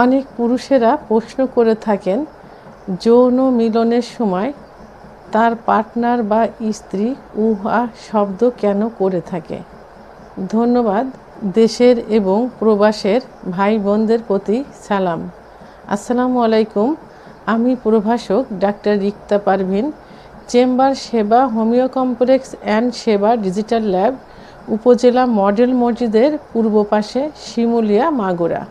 অনেক পুরুষেরা প্রশ্ন করে থাকেন যৌন মিলনের সময় তার পার্টনার বা স্ত্রী উহা শব্দ কেন করে থাকে। ধন্যবাদ। দেশের এবং প্রবাসের ভাই বোনদের প্রতি সালাম। আসসালামু আলাইকুম। আমি প্রভাষক ডাক্তার রিক্তা পারভিন, চেম্বার সেবা, হোমিও কমপ্লেক্স অ্যান্ড সেবা ডিজিটাল ল্যাব, উপজেলা মডেল মসজিদের পূর্ব পাশে, শিমুলিয়া, মাগুরা।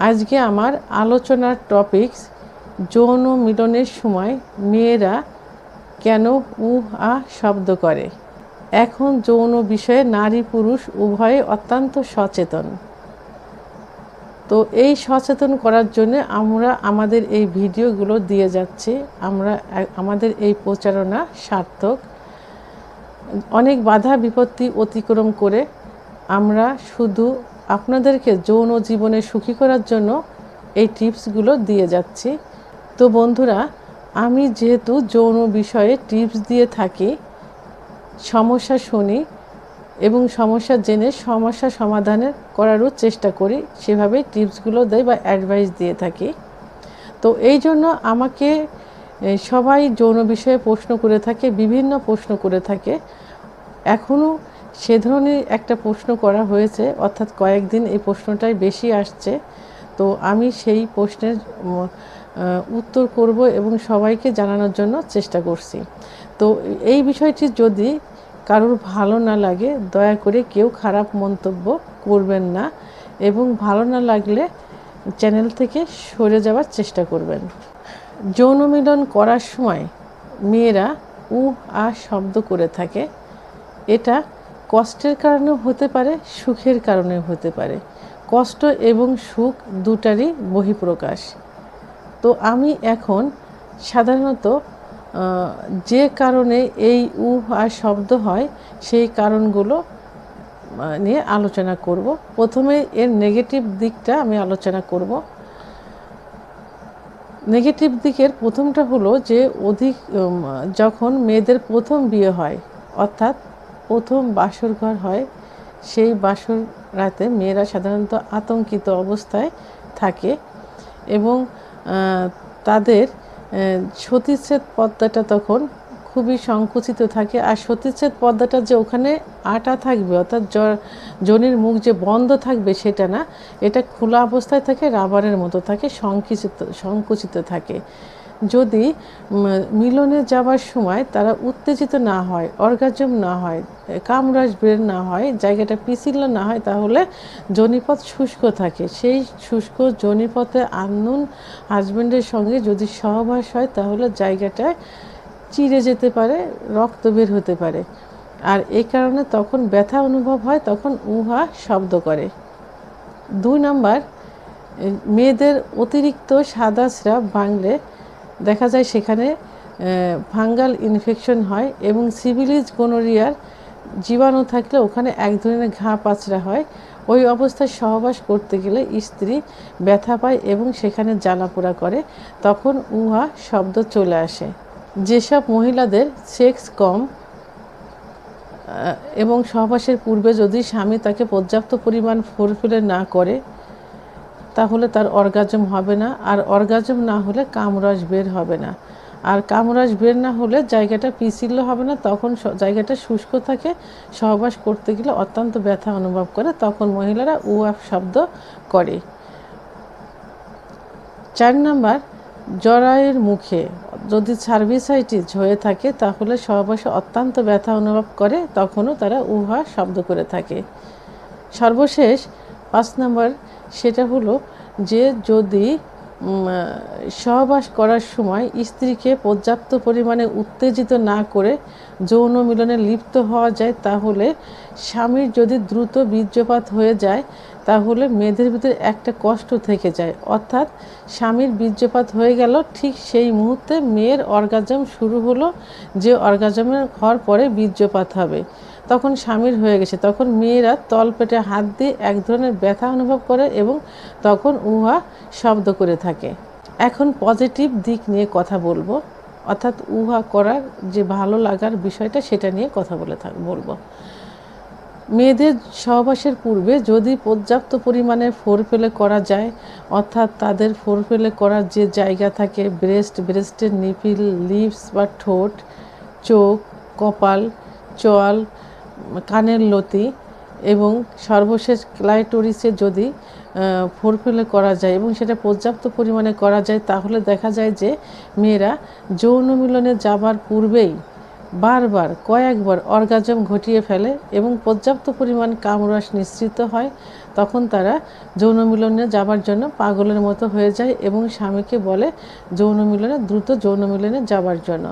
আজকে আমার আলোচনার টপিকস যৌন মিলনের সময় মেয়েরা কেন উহা শব্দ করে। এখন যৌন বিষয়ে নারী পুরুষ উভয়ে অত্যন্ত সচেতন। তো এই সচেতন করার জন্য আমরা আমাদের এই ভিডিওগুলো দিয়ে যাচ্ছি। আমাদের এই প্রচারণা সার্থক। অনেক বাধা বিপত্তি অতিক্রম করে আমরা শুধু আপনাদেরকে যৌন জীবনে সুখী করার জন্য এই টিপসগুলো দিয়ে যাচ্ছি। তো বন্ধুরা, আমি যেহেতু যৌন বিষয়ে টিপস দিয়ে থাকি, সমস্যা শুনি এবং সমস্যা জেনে সমস্যা সমাধানের করারও চেষ্টা করি, সেভাবেই টিপসগুলো দেয় বা অ্যাডভাইস দিয়ে থাকি। তো এই জন্য আমাকে সবাই যৌন বিষয়ে প্রশ্ন করে থাকে, বিভিন্ন প্রশ্ন করে থাকে। এখনও সে ধরনের একটা প্রশ্ন করা হয়েছে, অর্থাৎ কয়েকদিন এই প্রশ্নটাই বেশি আসছে। তো আমি সেই প্রশ্নের উত্তর করব এবং সবাইকে জানানোর জন্য চেষ্টা করছি। তো এই বিষয়টি যদি কারোর ভালো না লাগে, দয়া করে কেউ খারাপ মন্তব্য করবেন না এবং ভালো না লাগলে চ্যানেল থেকে সরে যাওয়ার চেষ্টা করবেন। যৌন মিলন করার সময় মেয়েরা আ শব্দ করে থাকে। এটা কষ্টের কারণেও হতে পারে, সুখের কারণেও হতে পারে। কষ্ট এবং সুখ দুটারই বহিঃপ্রকাশ। তো আমি এখন সাধারণত যে কারণে এই আর শব্দ হয় সেই কারণগুলো নিয়ে আলোচনা করব। প্রথমে এর নেগেটিভ দিকটা আমি আলোচনা করব। নেগেটিভ দিকের প্রথমটা হলো যে যখন মেয়েদের প্রথম বিয়ে হয়, অর্থাৎ প্রথম বাসর ঘর হয়, সেই বাসর রাতে মেয়েরা সাধারণত আতঙ্কিত অবস্থায় থাকে এবং তাদের সতীচ্ছেদ পর্দাটা তখন খুবই সংকুচিত থাকে। আর সতীচ্ছেদ পর্দাটা যে ওখানে আটা থাকবে, অর্থাৎ যোনির মুখ যে বন্ধ থাকবে সেটা না, এটা খোলা অবস্থায় থাকে, রাবারের মতো থাকে, সংকুচিত থাকে। যদি মিলনে যাবার সময় তারা উত্তেজিত না হয়, অর্গাজম না হয়, কামরাজ বের না হয়, জায়গাটা পিছিল না হয়, তাহলে যোনিপথ শুষ্ক থাকে। সেই শুষ্ক যোনিপথে আননোন হাজব্যান্ডের সঙ্গে যদি সহবাস হয় তাহলে জায়গাটায় চিড়ে যেতে পারে, রক্ত বের হতে পারে। আর এই কারণে তখন ব্যথা অনুভব হয়, তখন উহা শব্দ করে। 2 নাম্বার, মেয়েদের অতিরিক্ত সাদা স্রাব ভাঙলে দেখা যায় সেখানে ফাঙ্গাল ইনফেকশন হয় এবং সিফিলিস গোনোরিয়ার জীবাণু থাকলে ওখানে এক ধরনের ঘা পাচড়া হয়। ওই অবস্থায় সহবাস করতে গেলে স্ত্রী ব্যথা পায় এবং সেখানে জ্বালাপোড়া করে, তখন উহা শব্দ চলে আসে। যেসব মহিলাদের সেক্স কম এবং সহবাসের পূর্বে যদি স্বামী তাকে পর্যাপ্ত পরিমাণ ফোরপ্লে না করে তাহলে তার অর্গাজম হবে না, আর অর্গাজম না হলে কামরস বের হবে না, আর কামরস বের না হলে জায়গাটা পিছিল হবে না, তখন জায়গাটা শুষ্ক থাকে, সহবাস করতে গেলে অত্যন্ত ব্যথা অনুভব করে, তখন মহিলারা উহা শব্দ করে। 4 নাম্বার, জরায়ুর মুখে যদি সার্ভিসাইটিস হয়ে থাকে তাহলে সহবাসে অত্যন্ত ব্যথা অনুভব করে, তখনও তারা উহা শব্দ করে থাকে। সর্বশেষ 5 নাম্বার, সেটা হলো যে যদি সহবাস করার সময় স্ত্রীকে পর্যাপ্ত পরিমাণে উত্তেজিত না করে যৌন মিলনে লিপ্ত হওয়া যায়, তাহলে স্বামীর যদি দ্রুত বীর্যপাত হয়ে যায় তাহলে মেয়েদের ভিতরে একটা কষ্ট থেকে যায়, অর্থাৎ স্বামীর বীর্যপাত হয়ে গেল, ঠিক সেই মুহূর্তে মেয়ের অর্গাজম শুরু হলো, যে অর্গাজমের হওয়ার পরে বীর্যপাত হবে, তখন স্বামীর হয়ে গেছে, তখন মেয়েরা তলপেটে হাত দিয়ে এক ধরনের ব্যথা অনুভব করে এবং তখন উহা শব্দ করে থাকে। এখন পজিটিভ দিক নিয়ে কথা বলবো, অর্থাৎ উহা করার যে ভালো লাগার বিষয়টা সেটা নিয়ে কথা বলবো। মেয়েদের সহবাসের পূর্বে যদি পর্যাপ্ত পরিমাণে ফোরপ্লে করা যায়, অর্থাৎ তাদের ফোরপ্লে করার যে জায়গা থাকে ব্রেস্টের নিপিল, লিপস বা ঠোঁট, চোখ, কপাল, চোয়াল, কানের লতি এবং সর্বশেষ ক্লাইটোরিসে যদি ফোরপ্লে করা যায় এবং সেটা পর্যাপ্ত পরিমাণে করা যায়, তাহলে দেখা যায় যে মেয়েরা যৌন মিলনে যাবার পূর্বেই বারবার কয়েকবার অর্গাজম ঘটিয়ে ফেলে এবং পর্যাপ্ত পরিমাণ কামরস নিঃসৃত হয়। তখন তারা যৌন মিলনে যাবার জন্য পাগলের মতো হয়ে যায় এবং স্বামীকে বলে দ্রুত যৌন মিলনে যাবার জন্য।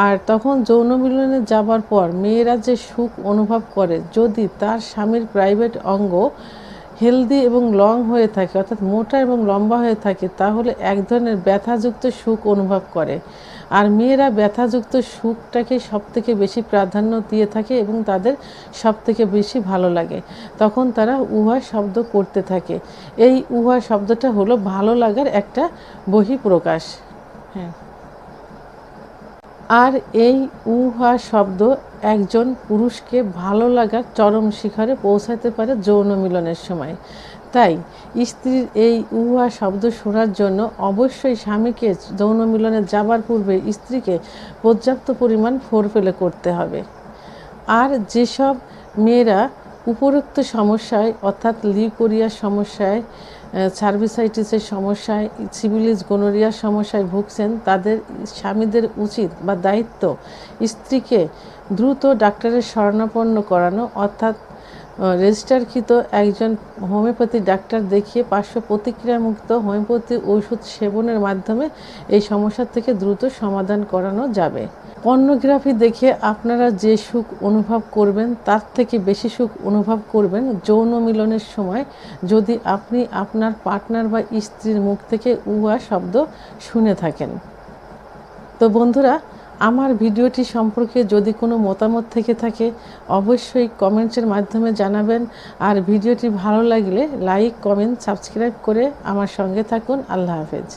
আর তখন যৌন মিলনে যাবার পর মেয়েরা যে সুখ অনুভব করে, যদি তার স্বামীর প্রাইভেট অঙ্গ হেলদি এবং লং হয়ে থাকে, অর্থাৎ মোটা এবং লম্বা হয়ে থাকে, তাহলে এক ধরনের ব্যথাযুক্ত সুখ অনুভব করে। আর মেয়েরা ব্যথাযুক্ত সুখটাকে সবথেকে বেশি প্রাধান্য দিয়ে থাকে এবং তাদের সবথেকে বেশি ভালো লাগে। তখন তারা উহা শব্দ করতে থাকে। এই উহা শব্দটা হলো ভালো লাগার একটা বহিঃপ্রকাশ। হ্যাঁ, আর এই উহা শব্দ একজন পুরুষকে ভালো লাগার চরম শিখরে পৌঁছাতে পারে যৌন মিলনের সময়। তাই স্ত্রীর এই উহা শব্দ শোনার জন্য অবশ্যই স্বামীকে যৌন মিলনে যাবার পূর্বে স্ত্রীকে পর্যাপ্ত পরিমাণ ফোরপ্লে করতে হবে। আর যেসব মেয়েরা উপরোক্ত সমস্যায়, অর্থাৎ লিউকোরিয়ার সমস্যায়, সার্ভিসাইটিসের সমস্যায়, সিফিলিস গনোরিয়ার সমস্যায় ভুগছেন, তাদের স্বামীদের উচিত বা দায়িত্ব স্ত্রীকে দ্রুত ডাক্তারের শরণাপন্ন করানো, অর্থাৎ রেজিস্টারকৃত একজন হোমিওপ্যাথি ডাক্তার দেখিয়ে পার্শ্ব প্রতিক্রিয়ামুক্ত হোমিওপ্যাথি ওষুধ সেবনের মাধ্যমে এই সমস্যার থেকে দ্রুত সমাধান করানো যাবে। পর্নোগ্রাফি দেখে আপনারা যে সুখ অনুভব করবেন, তার থেকে বেশি সুখ অনুভব করবেন যৌন মিলনের সময় যদি আপনি আপনার পার্টনার বা স্ত্রীর মুখ থেকে উহা শব্দ শুনে থাকেন। তো বন্ধুরা, আমার ভিডিওটি সম্পর্কে যদি কোনো মতামত থেকে থাকে অবশ্যই কমেন্টসের মাধ্যমে জানাবেন। আর ভিডিওটি ভালো লাগলে লাইক, কমেন্ট, সাবস্ক্রাইব করে আমার সঙ্গে থাকুন। আল্লাহ হাফেজ।